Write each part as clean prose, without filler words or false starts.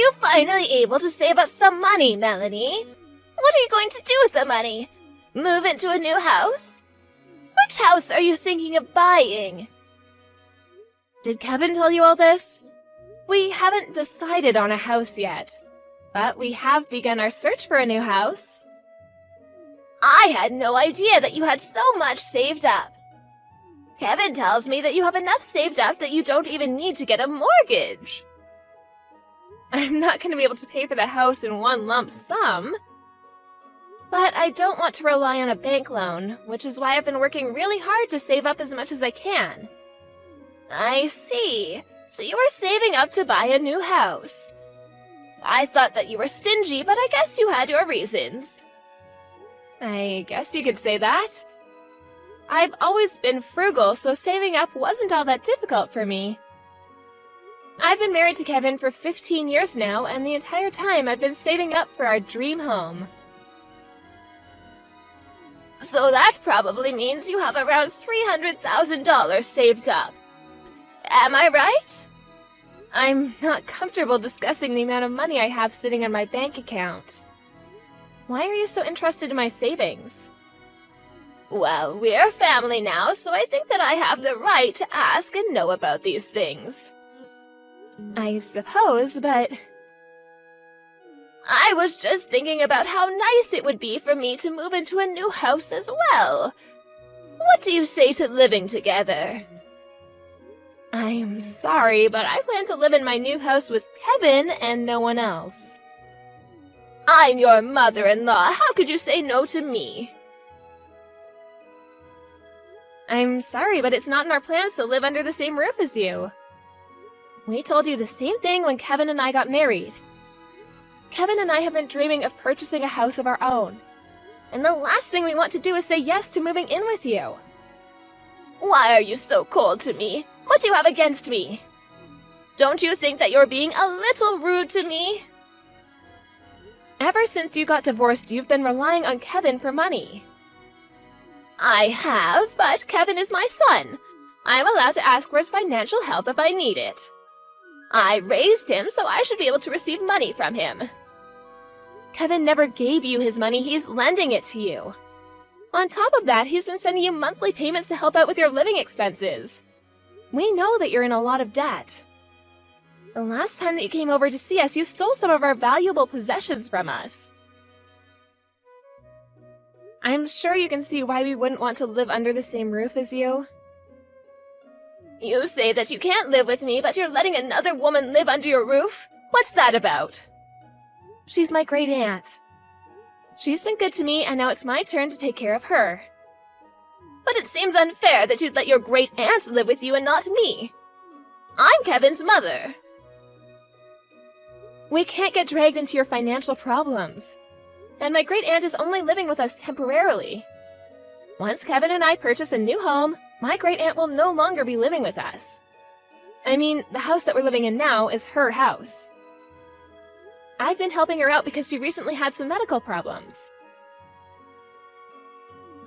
you finally able to save up some money, Melanie? What are you going to do with the money? Move into a new house? Which house are you thinking of buying? Did Kevin tell you all this? We haven't decided on a house yet, but we have begun our search for a new house. I had no idea that you had so much saved up. Kevin tells me that you have enough saved up that you don't even need to get a mortgage. I'm not going to be able to pay for the house in one lump sum. But I don't want to rely on a bank loan, which is why I've been working really hard to save up as much as I can. I see. So you are saving up to buy a new house. I thought that you were stingy, but I guess you had your reasons. I guess you could say that. I've always been frugal, so saving up wasn't all that difficult for me. I've been married to Kevin for 15 years now, and the entire time I've been saving up for our dream home. So that probably means you have around $300,000 saved up. Am I right? I'm not comfortable discussing the amount of money I have sitting on my bank account. Why are you so interested in my savings? Well, we're family now, so I think that I have the right to ask and know about these things. I suppose, but... I was just thinking about how nice it would be for me to move into a new house as well. What do you say to living together? I'm sorry, but I plan to live in my new house with Kevin and no one else. I'm your mother-in-law. How could you say no to me? I'm sorry, but it's not in our plans to live under the same roof as you. We told you the same thing when Kevin and I got married. Kevin and I have been dreaming of purchasing a house of our own. And the last thing we want to do is say yes to moving in with you. Why are you so cold to me? What do you have against me? Don't you think that you're being a little rude to me? Ever since you got divorced, you've been relying on Kevin for money. I have, but Kevin is my son. I'm allowed to ask for his financial help if I need it. I raised him, so I should be able to receive money from him. Kevin never gave you his money, he's lending it to you. On top of that, he's been sending you monthly payments to help out with your living expenses. We know that you're in a lot of debt. The last time that you came over to see us, you stole some of our valuable possessions from us. I'm sure you can see why we wouldn't want to live under the same roof as you. You say that you can't live with me, but you're letting another woman live under your roof? What's that about? She's my great aunt. She's been good to me, and now it's my turn to take care of her. But it seems unfair that you'd let your great aunt live with you and not me. I'm Kevin's mother. We can't get dragged into your financial problems. And my great aunt is only living with us temporarily. Once Kevin and I purchase a new home, my great aunt will no longer be living with us. I mean, the house that we're living in now is her house. I've been helping her out because she recently had some medical problems.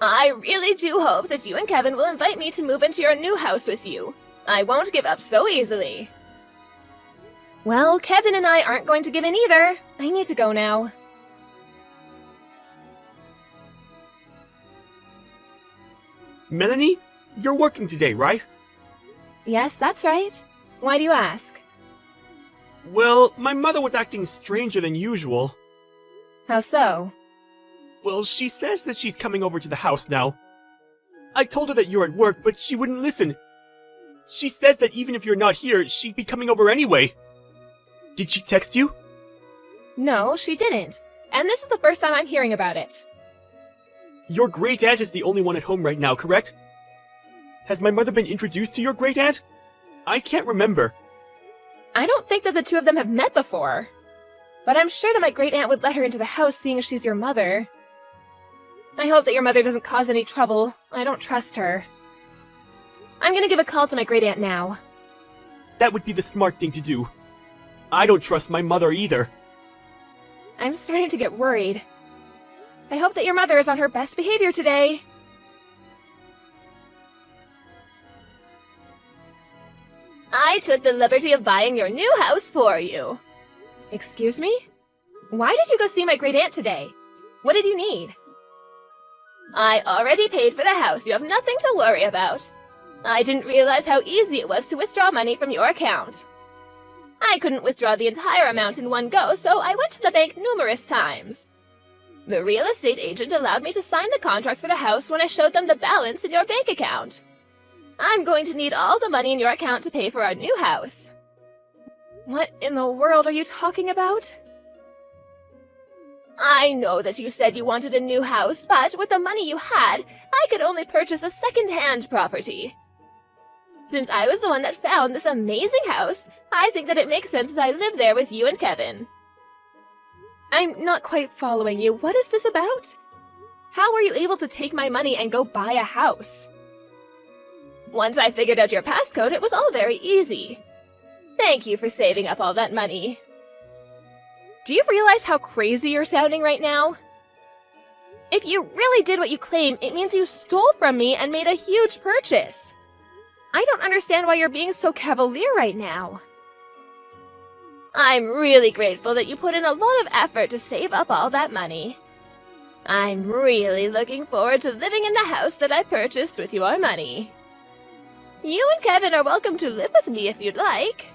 I really do hope that you and Kevin will invite me to move into your new house with you. I won't give up so easily. Well, Kevin and I aren't going to give in either. I need to go now. Melanie, you're working today, right? Yes, that's right. Why do you ask? Well, my mother was acting stranger than usual. How so? Well, she says that she's coming over to the house now. I told her that you're at work, but she wouldn't listen. She says that even if you're not here, she'd be coming over anyway. Did she text you? No, she didn't. And this is the first time I'm hearing about it. Your great aunt is the only one at home right now, correct? Has my mother been introduced to your great aunt? I can't remember. I don't think that the two of them have met before. But I'm sure that my great aunt would let her into the house seeing as she's your mother. I hope that your mother doesn't cause any trouble. I don't trust her. I'm gonna give a call to my great aunt now. That would be the smart thing to do. I don't trust my mother either. I'm starting to get worried. I hope that your mother is on her best behavior today. I took the liberty of buying your new house for you. Excuse me? Why did you go see my great aunt today? What did you need? I already paid for the house. You have nothing to worry about. I didn't realize how easy it was to withdraw money from your account. I couldn't withdraw the entire amount in one go, so I went to the bank numerous times. The real estate agent allowed me to sign the contract for the house when I showed them the balance in your bank account. I'm going to need all the money in your account to pay for our new house. What in the world are you talking about? I know that you said you wanted a new house, but with the money you had, I could only purchase a second-hand property. Since I was the one that found this amazing house, I think that it makes sense that I live there with you and Kevin. I'm not quite following you. What is this about? How were you able to take my money and go buy a house? Once I figured out your passcode, it was all very easy. Thank you for saving up all that money. Do you realize how crazy you're sounding right now? If you really did what you claim, it means you stole from me and made a huge purchase. I don't understand why you're being so cavalier right now. I'm really grateful that you put in a lot of effort to save up all that money. I'm really looking forward to living in the house that I purchased with your money. You and Kevin are welcome to live with me if you'd like.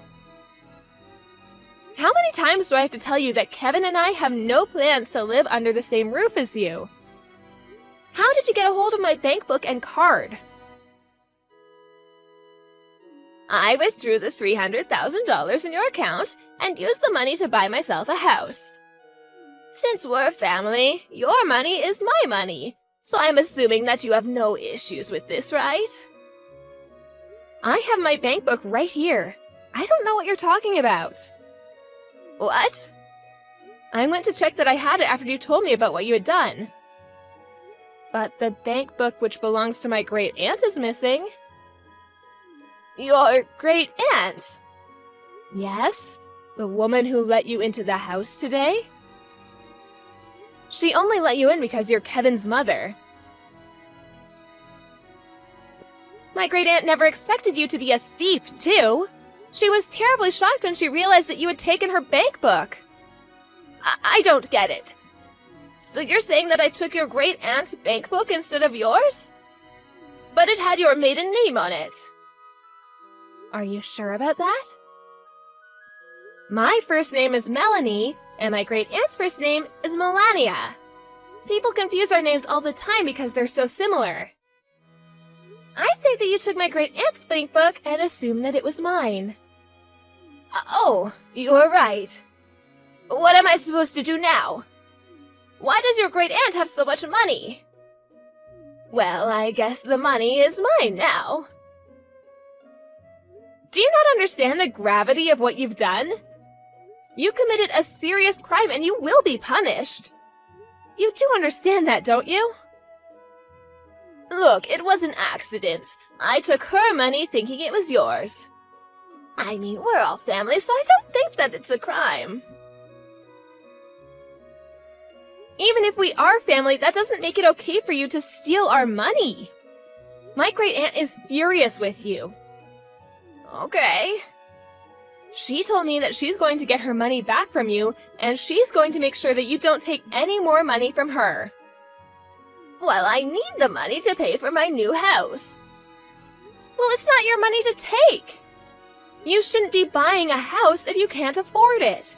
How many times do I have to tell you that Kevin and I have no plans to live under the same roof as you? How did you get a hold of my bank book and card? I withdrew the $300,000 in your account and used the money to buy myself a house. Since we're family, your money is my money, so I'm assuming that you have no issues with this, right? I have my bank book right here. I don't know what you're talking about. What? I went to check that I had it after you told me about what you had done. But the bank book which belongs to my great aunt is missing. Your great aunt? Yes, the woman who let you into the house today. She only let you in because you're Kevin's mother. My great aunt never expected you to be a thief, too. She was terribly shocked when she realized that you had taken her bank book. I don't get it. So you're saying that I took your great aunt's bank book instead of yours? But it had your maiden name on it. Are you sure about that? My first name is Melanie, and my great aunt's first name is Melania. People confuse our names all the time because they're so similar. I think that you took my great aunt's bank book and assumed that it was mine. Oh, you're right. What am I supposed to do now? Why does your great aunt have so much money? Well, I guess the money is mine now. Do you not understand the gravity of what you've done? You committed a serious crime and you will be punished. You do understand that, don't you? Look, it was an accident. I took her money thinking it was yours. I mean, we're all family, so I don't think that it's a crime. Even if we are family, that doesn't make it okay for you to steal our money. My great aunt is furious with you. Okay. She told me that she's going to get her money back from you, and she's going to make sure that you don't take any more money from her. Well, I need the money to pay for my new house. Well, it's not your money to take. You shouldn't be buying a house if you can't afford it.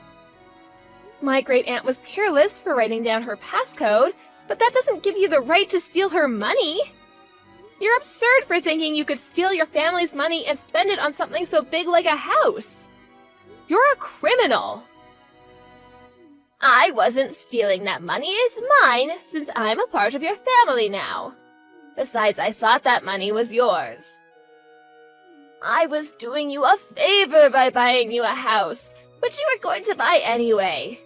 My great aunt was careless for writing down her passcode, but that doesn't give you the right to steal her money. You're absurd for thinking you could steal your family's money and spend it on something so big like a house. You're a criminal. I wasn't stealing that money. It's mine, since I'm a part of your family now. Besides, I thought that money was yours. I was doing you a favor by buying you a house, which you were going to buy anyway.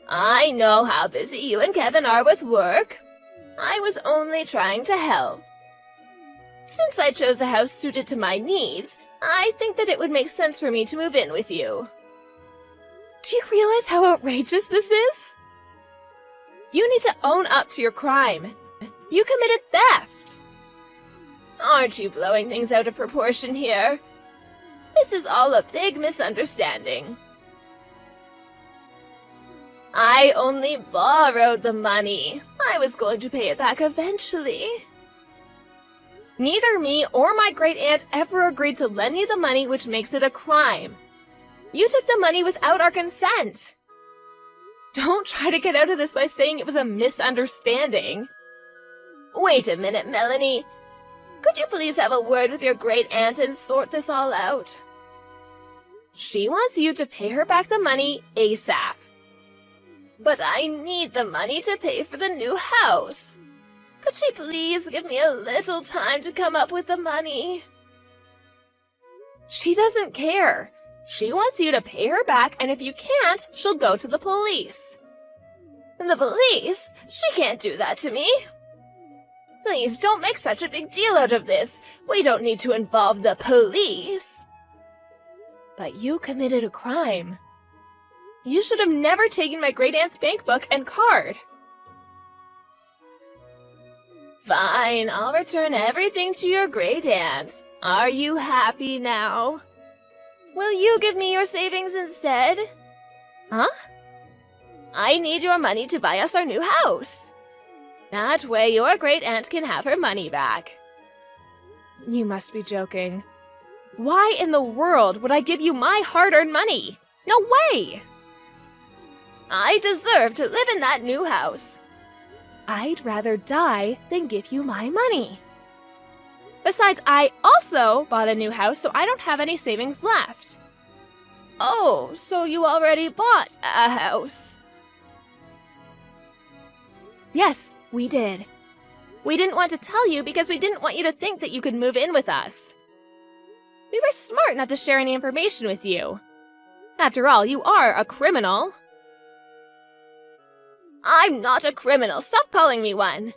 I know how busy you and Kevin are with work. I was only trying to help. Since I chose a house suited to my needs, I think that it would make sense for me to move in with you. Do you realize how outrageous this is? You need to own up to your crime. You committed theft. Aren't you blowing things out of proportion here? This is all a big misunderstanding. I only borrowed the money. I was going to pay it back eventually. Neither me or my great aunt ever agreed to lend you the money, which makes it a crime. You took the money without our consent. Don't try to get out of this by saying it was a misunderstanding. Wait a minute, Melanie. Could you please have a word with your great aunt and sort this all out? She wants you to pay her back the money ASAP. But I need the money to pay for the new house. Could she please give me a little time to come up with the money? She doesn't care. She wants you to pay her back, and if you can't, she'll go to the police. The police? She can't do that to me. Please don't make such a big deal out of this. We don't need to involve the police. But you committed a crime. You should have never taken my great aunt's bank book and card. Fine, I'll return everything to your great aunt. Are you happy now? Will you give me your savings instead? Huh? I need your money to buy us our new house. That way your great aunt can have her money back. You must be joking. Why in the world would I give you my hard-earned money? No way! I deserve to live in that new house. I'd rather die than give you my money. Besides, I also bought a new house, so I don't have any savings left. Oh, so you already bought a house? Yes, we did. We didn't want to tell you because we didn't want you to think that you could move in with us. We were smart not to share any information with you. After all, you are a criminal. I'm not a criminal. Stop calling me one.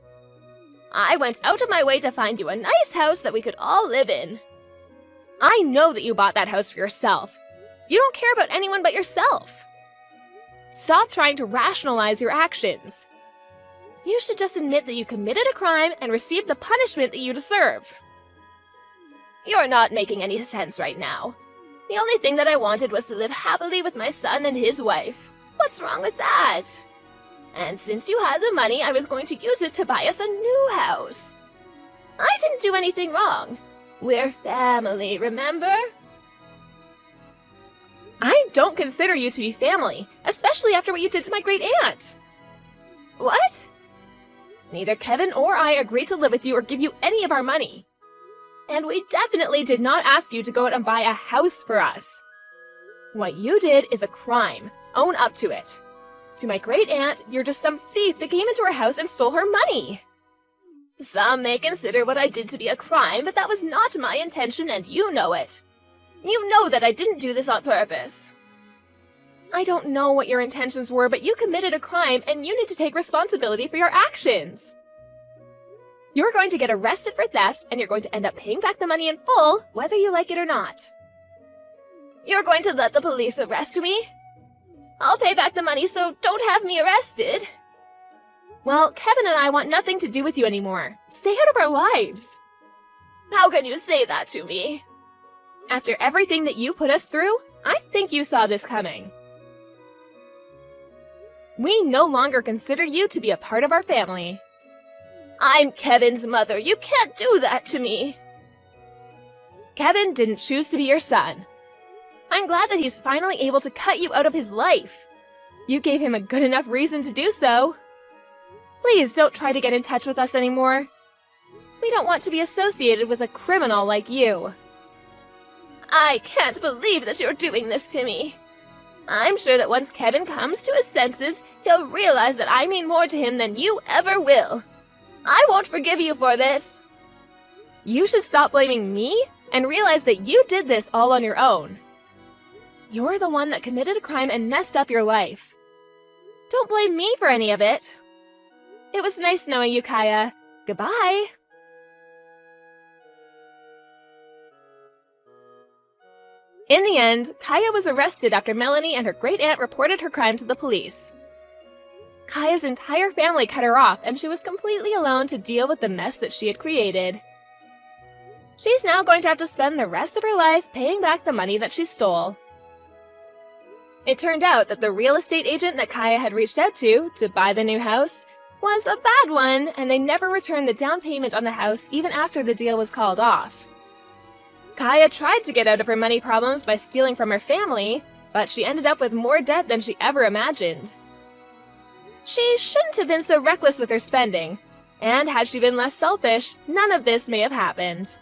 I went out of my way to find you a nice house that we could all live in. I know that you bought that house for yourself. You don't care about anyone but yourself. Stop trying to rationalize your actions. You should just admit that you committed a crime and receive the punishment that you deserve. You're not making any sense right now. The only thing that I wanted was to live happily with my son and his wife. What's wrong with that? And since you had the money, I was going to use it to buy us a new house. I didn't do anything wrong. We're family, remember? I don't consider you to be family, especially after what you did to my great aunt. What? Neither Kevin or I agreed to live with you or give you any of our money. And we definitely did not ask you to go out and buy a house for us. What you did is a crime. Own up to it. To my great aunt, you're just some thief that came into her house and stole her money. Some may consider what I did to be a crime, but that was not my intention and you know it. You know that I didn't do this on purpose. I don't know what your intentions were, but you committed a crime and you need to take responsibility for your actions. You're going to get arrested for theft and you're going to end up paying back the money in full, whether you like it or not. You're going to let the police arrest me? I'll pay back the money, so don't have me arrested. Well, Kevin and I want nothing to do with you anymore. Stay out of our lives. How can you say that to me? After everything that you put us through, I think you saw this coming. We no longer consider you to be a part of our family. I'm Kevin's mother. You can't do that to me. Kevin didn't choose to be your son. I'm glad that he's finally able to cut you out of his life. You gave him a good enough reason to do so. Please don't try to get in touch with us anymore. We don't want to be associated with a criminal like you. I can't believe that you're doing this to me. I'm sure that once Kevin comes to his senses, he'll realize that I mean more to him than you ever will. I won't forgive you for this. You should stop blaming me and realize that you did this all on your own. You're the one that committed a crime and messed up your life. Don't blame me for any of it. It was nice knowing you, Kaya. Goodbye. In the end, Kaya was arrested after Melanie and her great-aunt reported her crime to the police. Kaya's entire family cut her off, and she was completely alone to deal with the mess that she had created. She's now going to have to spend the rest of her life paying back the money that she stole. It turned out that the real estate agent that Kaya had reached out to buy the new house was a bad one, and they never returned the down payment on the house even after the deal was called off. Kaya tried to get out of her money problems by stealing from her family, but she ended up with more debt than she ever imagined. She shouldn't have been so reckless with her spending, and had she been less selfish, none of this may have happened.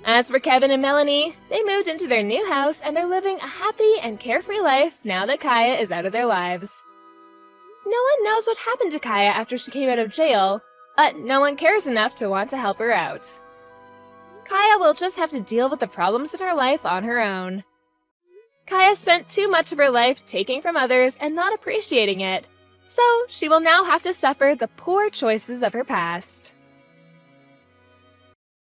As for Kevin and Melanie, they moved into their new house and are living a happy and carefree life now that Kaya is out of their lives. No one knows what happened to Kaya after she came out of jail, but no one cares enough to want to help her out. Kaya will just have to deal with the problems in her life on her own. Kaya spent too much of her life taking from others and not appreciating it, so she will now have to suffer the poor choices of her past.